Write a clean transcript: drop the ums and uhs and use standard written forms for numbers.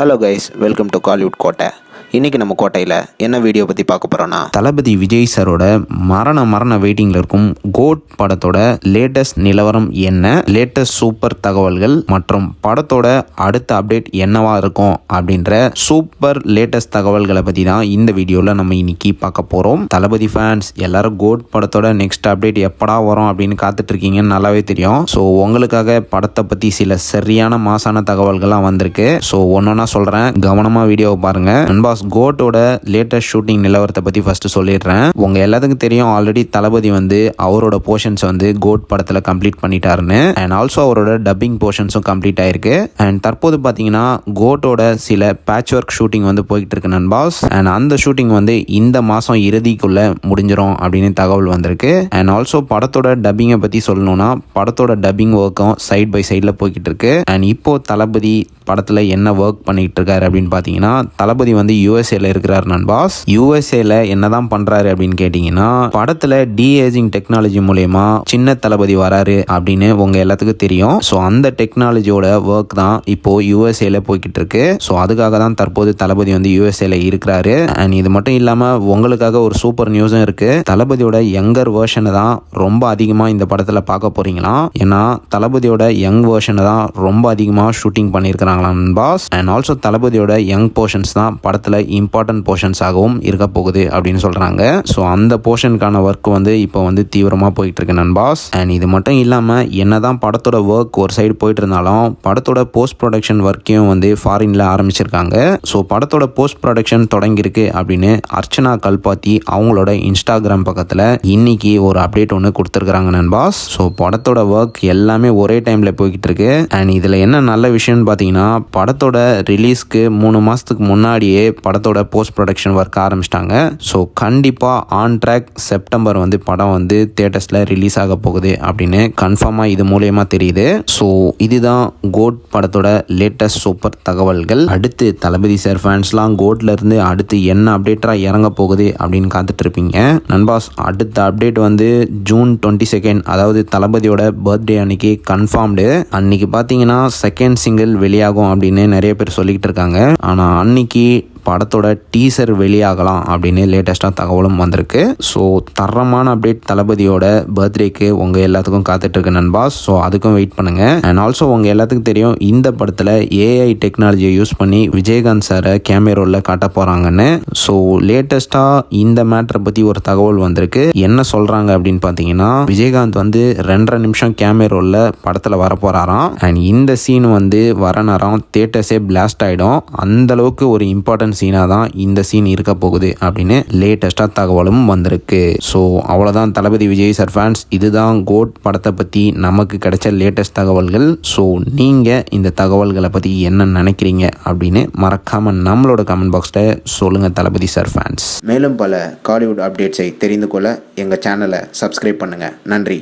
Hello guys, welcome to Kollywood கோட்டை. இன்றைக்கி நம்ம கோட்டையில் என்ன வீடியோ பற்றி பார்க்க போகிறோன்னா, தளபதி விஜய் சாரோட மரண வெயிட்டிங்கில் இருக்கும் கோட் படத்தோட லேட்டஸ்ட் நிலவரம் என்ன, லேட்டஸ்ட் சூப்பர் தகவல்கள் மற்றும் படத்தோட அடுத்த அப்டேட் என்னவா இருக்கும் அப்படின்ற சூப்பர் லேட்டஸ்ட் தகவல்களை பற்றி தான் இந்த வீடியோவில் நம்ம இன்னைக்கு பார்க்க போகிறோம். தளபதி ஃபேன்ஸ் எல்லாரும் கோட் படத்தோட நெக்ஸ்ட் அப்டேட் எப்படா வரும் அப்படின்னு காத்துட்ருக்கீங்கன்னு நல்லாவே தெரியும். ஸோ உங்களுக்காக படத்தை பற்றி சில சரியான மாசான தகவல்கள்லாம் வந்திருக்கு. ஸோ ஒன்றா சொல்கிறேன், கவனமாக வீடியோவை பாருங்கள். நண்பாஸ், கோட்டோட லேட்டஸ்ட் ஷூட்டிங் நிலவரத்தை பற்றி ஃபர்ஸ்ட் சொல்லிடுறேன். உங்க எல்லாத்துக்கும் தெரியும், ஆல்ரெடி தளபதி அவரோட போர்ஷன்ஸ் கோட் படத்தில் கம்ப்ளீட் பண்ணிட்டாருன்னு. அண்ட் ஆல்சோ அவரோட டப்பிங் போர்ஷன்ஸும் கம்ப்ளீட் ஆயிருக்கு. அண்ட் தற்போது பார்த்தீங்கன்னா கோட்டோட சில பேட்ச் ஒர்க் ஷூட்டிங் போயிட்டு இருக்கு நண்பாஸ். அண்ட் அந்த ஷூட்டிங் இந்த மாதம் இறுதிக்குள்ள முடிஞ்சிடும் அப்படின்னு தகவல் வந்திருக்கு. அண்ட் ஆல்சோ படத்தோட டப்பிங்கை பற்றி சொல்லணும்னா, படத்தோட டப்பிங் ஒர்க்கும் சைட் பை சைடில் போய்கிட்டு இருக்கு. அண்ட் இப்போ தளபதி படத்தில் என்ன ஒர்க் பண்ணிட்டு இருக்காரு அப்படின்னு பார்த்தீங்கன்னா, தளபதி யூஎஸ்ஏல இருக்கிறார் நண்பாஸ். யூஎஸ்ஏல என்னதான் பண்றாரு அப்படின்னு கேட்டீங்கன்னா, படத்துல டி-ஏஜிங் டெக்னாலஜி மூலமா சின்ன தளபதி வராரு அப்படின்னு உங்க எல்லாத்துக்கும் தெரியும். ஸோ அந்த டெக்னாலஜியோட ஒர்க் தான் இப்போ யூஎஸ்ஏல போய்கிட்டு இருக்கு. ஸோ அதுக்காக தான் தற்போது தளபதி யூஎஸ்ஏல இருக்கிறாரு. அண்ட் இது மட்டும் இல்லாம உங்களுக்காக ஒரு சூப்பர் நியூஸும் இருக்கு. தளபதியோட யங்கர் வேர்ஷனை தான் ரொம்ப அதிகமா இந்த படத்துல பார்க்க போறீங்களாம். ஏன்னா தளபதியோட யங் வேர்ஷனை தான் ரொம்ப அதிகமா ஷூட்டிங் பண்ணியிருக்கிறாங்க நண்பாஸ். அண்ட் ஆல்சோ தளபதியோட யங் போர்ஷன்ஸ் தான் படத்தில் இம்பார்ட்டன்ட் போர்ஷன்ஸாகவும் இருக்க போகுது அப்படின்னு சொல்கிறாங்க. ஸோ அந்த போர்ஷனுக்கான ஒர்க் இப்போ தீவிரமாக போயிட்டு இருக்கு நண்பாஸ். அண்ட் இது மட்டும் இல்லாமல் என்னதான் படத்தோட ஒர்க் ஒரு சைடு போயிட்டு இருந்தாலும், படத்தோட போஸ்ட் ப்ரொடக்ஷன் ஒர்க்கையும் ஃபாரின்ல ஆரம்பிச்சிருக்காங்க. ஸோ படத்தோட போஸ்ட் ப்ரொடக்ஷன் தொடங்கியிருக்கு அப்படின்னு அர்ச்சனா கல்பாத்தி அவங்களோட இன்ஸ்டாகிராம் பக்கத்தில் இன்னைக்கு ஒரு அப்டேட் ஒன்று கொடுத்துருக்காங்க நண்பாஸ். ஸோ படத்தோட ஒர்க் எல்லாமே ஒரே டைமில் போய்கிட்டு இருக்கு. அண்ட் இதில் என்ன நல்ல விஷயம்னு பார்த்தீங்கன்னா, படத்தோட ரிலீஸ்க்கு 3 மாதத்துக்கு முன்னாடியே படத்தோட போஸ்ட் ப்ரொடக்ஷன் ஒர்க் ஆரம்பிச்சிட்டாங்க. ஸோ கண்டிப்பாக ஆன் ட்ராக் செப்டம்பர் படம் தியேட்டர்ஸில் ரிலீஸ் ஆக போகுது அப்படின்னு கன்ஃபார்மாக இது மூலயமா தெரியுது. ஸோ இதுதான் கோட் படத்தோட லேட்டஸ்ட் சூப்பர் தகவல்கள். அடுத்து தளபதி சார் ஃபேன்ஸ்லாம் கோட்ல இருந்து அடுத்து என்ன அப்டேட்டாக இறங்க போகுது அப்படின்னு காத்துட்டு இருப்பீங்க நண்பாஸ். அடுத்த அப்டேட் ஜூன் 22, அதாவது தளபதியோட பர்த்டே அன்னைக்கு கன்ஃபார்ம்டு. அன்னைக்கு பார்த்தீங்கன்னா செகண்ட் சிங்கிள் வெளியாகும் அப்படின்னு நிறைய பேர் சொல்லிக்கிட்டு இருக்காங்க. ஆனால் அன்னைக்கு படத்தோட டீசர் வெளியாகலாம் அப்படின்னு லேட்டஸ்டாக தகவலும் வந்திருக்கு. ஸோ தரமான அப்டேட் தளபதியோட பர்த்டேக்கு உங்கள் எல்லாத்துக்கும் காத்துட்ருக்கு நண்பாஸ். ஸோ அதுக்கும் வெயிட் பண்ணுங்கள். அண்ட் ஆல்சோ உங்கள் எல்லாத்துக்கும் தெரியும், இந்த படத்தில் ஏஐ டெக்னாலஜியை யூஸ் பண்ணி விஜயகாந்த் சாரை கேமரோவில் காட்ட போகிறாங்கன்னு. ஸோ லேட்டஸ்டாக இந்த மேட்டரை பற்றி ஒரு தகவல் வந்திருக்கு. என்ன சொல்கிறாங்க அப்படின்னு பார்த்தீங்கன்னா, விஜயகாந்த் 2.5 நிமிஷம் கேமரோவில் படத்தில் வரப்போகிறாராம். அண்ட் இந்த சீன் வர நேரம் தியேட்டர்ஸே பிளாஸ்ட் ஆகிடும். அந்தளவுக்கு ஒரு இம்பார்ட்டன்ட் சீனாக தான் இந்த சீன் இருக்க போகுது அப்படின்னு லேட்டஸ்டாக தகவலும் வந்திருக்கு. ஸோ அவ்வளோதான் தளபதி விஜய் சார் ஃபேன்ஸ், இதுதான் கோட் படத்தை பற்றி நமக்கு கிடைச்ச லேட்டஸ்ட் தகவல்கள். ஸோ நீங்கள் இந்த தகவல்களை பற்றி என்ன நினைக்கிறீங்க அப்படின்னு மறக்காமல் நம்மளோட கமெண்ட் பாக்ஸில் சொல்லுங்கள் தளபதி சார் ஃபேன்ஸ். மேலும் பல காலிவுட் அப்டேட்ஸை தெரிந்து கொள்ள எங்கள் சேனலை சப்ஸ்கிரைப் பண்ணுங்கள். நன்றி.